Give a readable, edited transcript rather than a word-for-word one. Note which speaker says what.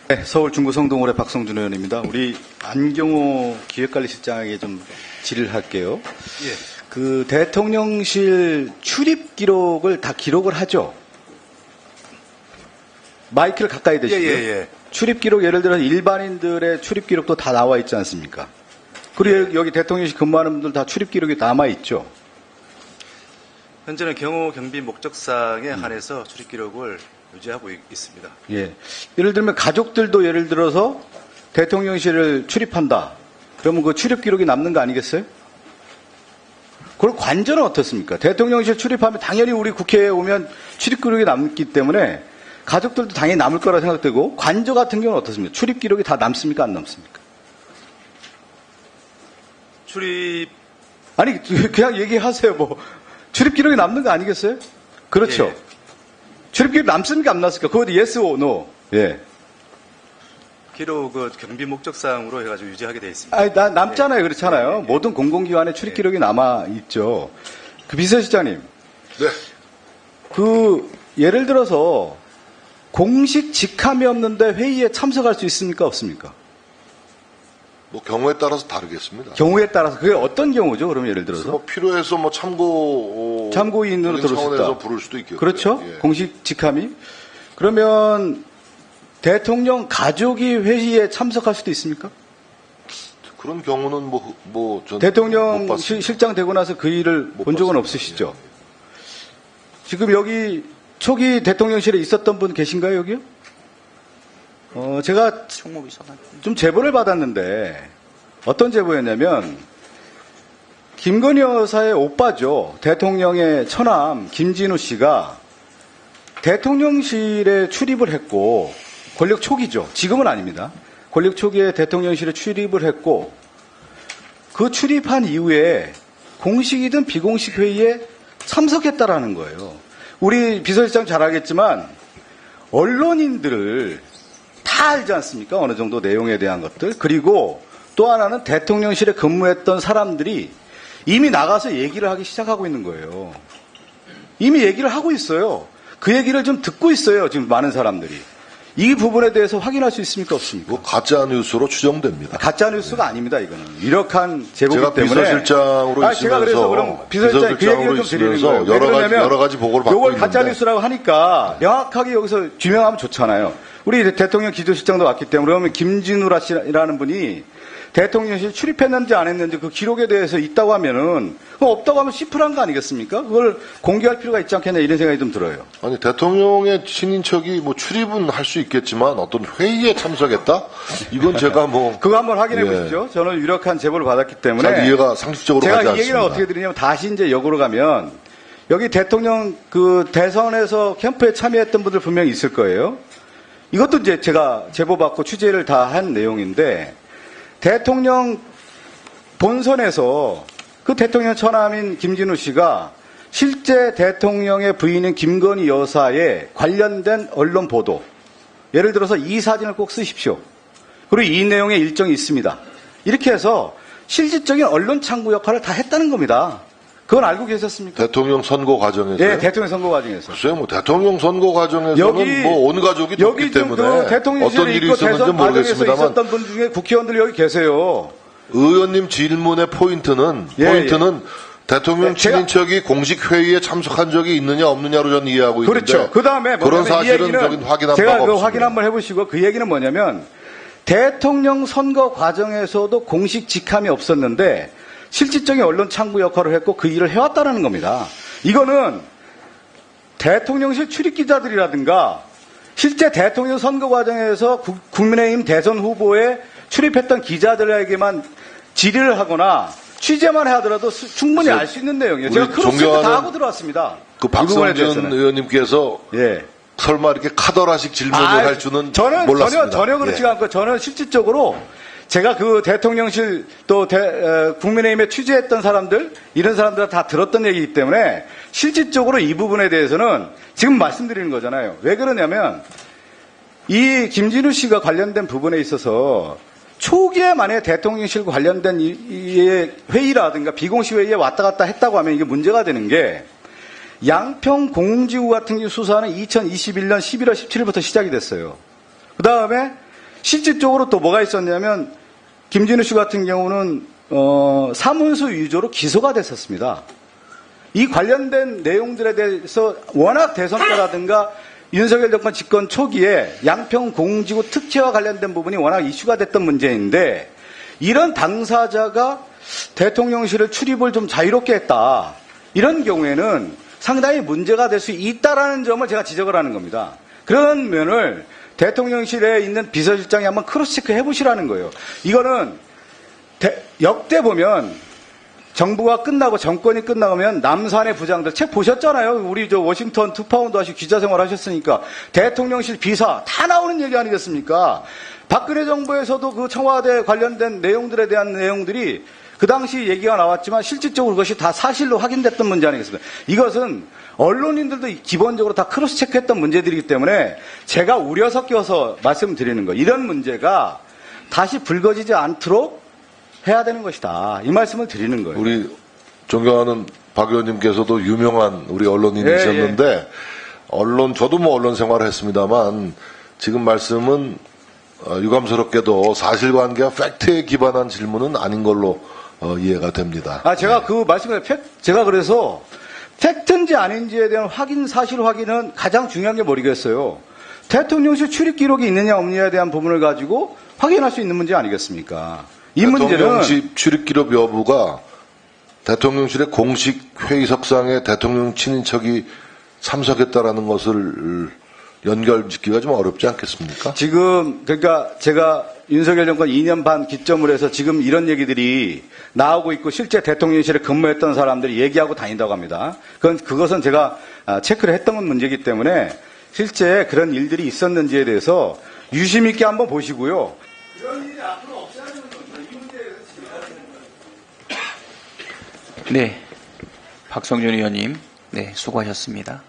Speaker 1: 네, 서울 중구 성동울의 박성준 의원입니다. 우리 안경호 기획관리실장에게 좀 질의를 할게요.
Speaker 2: 예.
Speaker 1: 그 대통령실 출입 기록을 다 기록을 하죠. 마이크를 가까이 대시고요.
Speaker 2: 예.
Speaker 1: 출입 기록 예를 들어서 일반인들의 출입 기록도 다 나와 있지 않습니까? 그리고 여기 대통령실 근무하는 분들 다 출입 기록이 남아 있죠.
Speaker 2: 현재는 경호 경비 목적상에 한해서 출입 기록을 유지하고 있습니다.
Speaker 1: 예. 예를 들면 가족들도 예를 들어서 대통령실을 출입한다. 그러면 그 출입 기록이 남는 거 아니겠어요? 그리고 관저는 어떻습니까? 대통령실 출입하면 당연히 우리 국회에 오면 출입 기록이 남기 때문에 가족들도 당연히 남을 거라 생각되고, 관저 같은 경우는 어떻습니까? 출입 기록이 다 남습니까? 안 남습니까?
Speaker 2: 출입
Speaker 1: 아니, 그냥 얘기하세요. 뭐 출입 기록이 남는 거 아니겠어요? 그렇죠.
Speaker 2: 예.
Speaker 1: 출입 기록 남습니까? 안 남습니까? 그것도 yes or no. 예.
Speaker 2: 기록은 경비 목적상으로 해가지고 유지하게 되어 있습니다.
Speaker 1: 아니, 남잖아요. 그렇잖아요.
Speaker 2: 예.
Speaker 1: 모든 공공기관에 출입 기록이 남아 있죠. 그 비서실장님.
Speaker 3: 네.
Speaker 1: 그 예를 들어서 공식 직함이 없는데 회의에 참석할 수 있습니까? 없습니까?
Speaker 3: 뭐 경우에 따라서 다르겠습니다.
Speaker 1: 경우에 따라서 그게 어떤 경우죠? 그러면 예를 들어서
Speaker 3: 뭐 필요해서 뭐
Speaker 1: 참고인으로 들을 수
Speaker 3: 차원에서
Speaker 1: 있다.
Speaker 3: 부를 수도 있겠고요.
Speaker 1: 그렇죠?
Speaker 3: 예.
Speaker 1: 공식 직함이. 그러면 대통령 가족이 회의에 참석할 수도 있습니까?
Speaker 3: 그런 경우는 전
Speaker 1: 대통령
Speaker 3: 못 봤습니다.
Speaker 1: 실장 되고 나서 그 일을
Speaker 3: 못
Speaker 1: 본 적은
Speaker 3: 봤습니다.
Speaker 1: 없으시죠? 지금 여기 초기 대통령실에 있었던 분 계신가요, 여기요? 제가 좀 제보를 받았는데 어떤 제보였냐면 김건희 여사의 오빠죠. 대통령의 처남 김진우 씨가 대통령실에 출입을 했고, 권력 초기죠. 지금은 아닙니다. 권력 초기에 대통령실에 출입을 했고, 그 출입한 이후에 공식이든 비공식 회의에 참석했다라는 거예요. 우리 비서실장 잘 알겠지만 언론인들을 다 알지 않습니까? 어느 정도 내용에 대한 것들. 그리고 또 하나는 대통령실에 근무했던 사람들이 이미 나가서 얘기를 하기 시작하고 있는 거예요. 이미 얘기를 하고 있어요. 그 얘기를 좀 듣고 있어요. 지금 많은 사람들이. 이 부분에 대해서 확인할 수 있습니까? 없습니까?
Speaker 3: 뭐 가짜 뉴스로 추정됩니다.
Speaker 1: 가짜 뉴스가 아닙니다. 이거는 유력한 제보기
Speaker 3: 제가
Speaker 1: 때문에.
Speaker 3: 비서실장으로
Speaker 1: 제가 그래서 그럼 비서실장 그 얘기를 좀 드리는 거예요.
Speaker 3: 여러 가지 보고를 받고
Speaker 1: 요걸
Speaker 3: 있는데
Speaker 1: 가짜 뉴스라고 하니까 명확하게 여기서 규명하면 좋잖아요. 우리 대통령 기조실장도 왔기 때문에. 그러면 김진우라 씨라는 분이 대통령실 출입했는지 안 했는지 그 기록에 대해서 있다고 하면은, 그럼 없다고 하면 시플한 거 아니겠습니까? 그걸 공개할 필요가 있지 않겠냐 이런 생각이 좀 들어요.
Speaker 3: 아니 대통령의 친인척이 뭐 출입은 할 수 있겠지만 어떤 회의에 참석했다? 이건 제가 뭐
Speaker 1: 그거 한번 확인해
Speaker 3: 예.
Speaker 1: 보십시오. 저는 유력한 제보를 받았기 때문에.
Speaker 3: 잘 이해가 상식적으로
Speaker 1: 제가
Speaker 3: 가지
Speaker 1: 이 얘기를
Speaker 3: 않습니다.
Speaker 1: 어떻게 드리냐면 다시 이제 역으로 가면 여기 대통령 그 대선에서 캠프에 참여했던 분들 분명히 있을 거예요. 이것도 이제 제가 제보받고 취재를 다 한 내용인데, 대통령 본선에서 그 대통령 처남인 김진우 씨가 실제 대통령의 부인인 김건희 여사에 관련된 언론 보도, 예를 들어서 이 사진을 꼭 쓰십시오. 그리고 이 내용의 일정이 있습니다. 이렇게 해서 실질적인 언론 창구 역할을 다 했다는 겁니다. 그건 알고 계셨습니까?
Speaker 3: 대통령 선거 과정에서
Speaker 1: 네, 대통령 선거 과정에서.
Speaker 3: 글쎄요, 뭐 대통령 선거 과정에서는
Speaker 1: 여기
Speaker 3: 뭐 온 가족이
Speaker 1: 여기
Speaker 3: 됐기
Speaker 1: 지금
Speaker 3: 때문에
Speaker 1: 그 대통령실에
Speaker 3: 어떤 일이
Speaker 1: 있고
Speaker 3: 있었는지
Speaker 1: 대선 과정에서
Speaker 3: 모르겠습니다만
Speaker 1: 있었던 분 중에 국회의원들 여기 계세요.
Speaker 3: 의원님 질문의 포인트는 대통령 친인척이 공식 회의에 참석한 적이 있느냐 없느냐로 저는 이해하고 있는데
Speaker 1: 그렇죠. 그 다음에
Speaker 3: 그런 사실은 저긴 확인한
Speaker 1: 제가
Speaker 3: 바가
Speaker 1: 그
Speaker 3: 없습니다.
Speaker 1: 확인 한번 해보시고, 그 얘기는 뭐냐면 대통령 선거 과정에서도 공식 직함이 없었는데 실질적인 언론 창구 역할을 했고 그 일을 해왔다는 겁니다. 이거는 대통령실 출입 기자들이라든가 실제 대통령 선거 과정에서 국민의힘 대선 후보에 출입했던 기자들에게만 질의를 하거나 취재만 하더라도 충분히 알 수 있는 내용이에요. 제가 크로스체크 다 하고 들어왔습니다.
Speaker 3: 그
Speaker 1: 이 부분에
Speaker 3: 박성준
Speaker 1: 대해서는.
Speaker 3: 의원님께서
Speaker 1: 예.
Speaker 3: 설마 이렇게 카더라식 질문을 할 줄은
Speaker 1: 저는
Speaker 3: 몰랐습니다.
Speaker 1: 전혀 그렇지가 않고, 저는 실질적으로 제가 그 대통령실 또 국민의힘에 취재했던 사람들, 이런 사람들 다 들었던 얘기이기 때문에 실질적으로 이 부분에 대해서는 지금 말씀드리는 거잖아요. 왜 그러냐면 이 김진우 씨가 관련된 부분에 있어서 초기에 만약에 대통령실 관련된 이 회의라든가 비공식 회의에 왔다 갔다 했다고 하면 이게 문제가 되는 게, 양평 공공지구 같은 경우 수사는 2021년 11월 17일부터 시작이 됐어요. 그 다음에 실질적으로 또 뭐가 있었냐면 김진우 씨 같은 경우는 사문서 위조로 기소가 됐었습니다. 이 관련된 내용들에 대해서 워낙 대선 때라든가 윤석열 정권 집권 초기에 양평 공지구 특혜와 관련된 부분이 워낙 이슈가 됐던 문제인데 이런 당사자가 대통령실을 출입을 좀 자유롭게 했다. 이런 경우에는 상당히 문제가 될 수 있다라는 점을 제가 지적을 하는 겁니다. 그런 면을 대통령실에 있는 비서실장이 한번 크로스체크 해보시라는 거예요. 이거는 역대 보면 정부가 끝나고 정권이 끝나면 남산의 부장들 책 보셨잖아요. 우리 저 워싱턴 투파운드 하시고 기자 생활 하셨으니까 대통령실 비서 다 나오는 얘기 아니겠습니까? 박근혜 정부에서도 그 청와대 관련된 내용들에 대한 내용들이 그 당시 얘기가 나왔지만 실질적으로 그것이 다 사실로 확인됐던 문제 아니겠습니까? 이것은 언론인들도 기본적으로 다 크로스 체크했던 문제들이기 때문에 제가 우려 섞여서 말씀드리는 거예요. 이런 문제가 다시 불거지지 않도록 해야 되는 것이다. 이 말씀을 드리는 거예요.
Speaker 3: 우리 존경하는 박 의원님께서도 유명한 우리 언론인이셨는데 저도 뭐 언론 생활을 했습니다만 지금 말씀은 유감스럽게도 사실관계와 팩트에 기반한 질문은 아닌 걸로 이해가 됩니다.
Speaker 1: 제가 그 말씀을 제가 그래서 팩트인지 아닌지에 대한 사실 확인은 가장 중요한 게 뭐겠어요? 대통령실 출입 기록이 있느냐 없느냐에 대한 부분을 가지고 확인할 수 있는 문제 아니겠습니까? 이 문제는
Speaker 3: 대통령실 출입 기록 여부가 대통령실의 공식 회의석상에 대통령 친인척이 참석했다라는 것을 연결짓기가 좀 어렵지 않겠습니까?
Speaker 1: 지금 그러니까 제가 윤석열 정권 2년 반 기점으로 해서 지금 이런 얘기들이 나오고 있고 실제 대통령실에 근무했던 사람들이 얘기하고 다닌다고 합니다. 그것은 제가 체크를 했던 문제이기 때문에 실제 그런 일들이 있었는지에 대해서 유심 있게 한번 보시고요. 이런 일이 앞으로 없어야 되는 겁니다. 이 문제에 대해서 지적해야 되는 거예요.
Speaker 4: 네, 박성준 의원님, 네, 수고하셨습니다.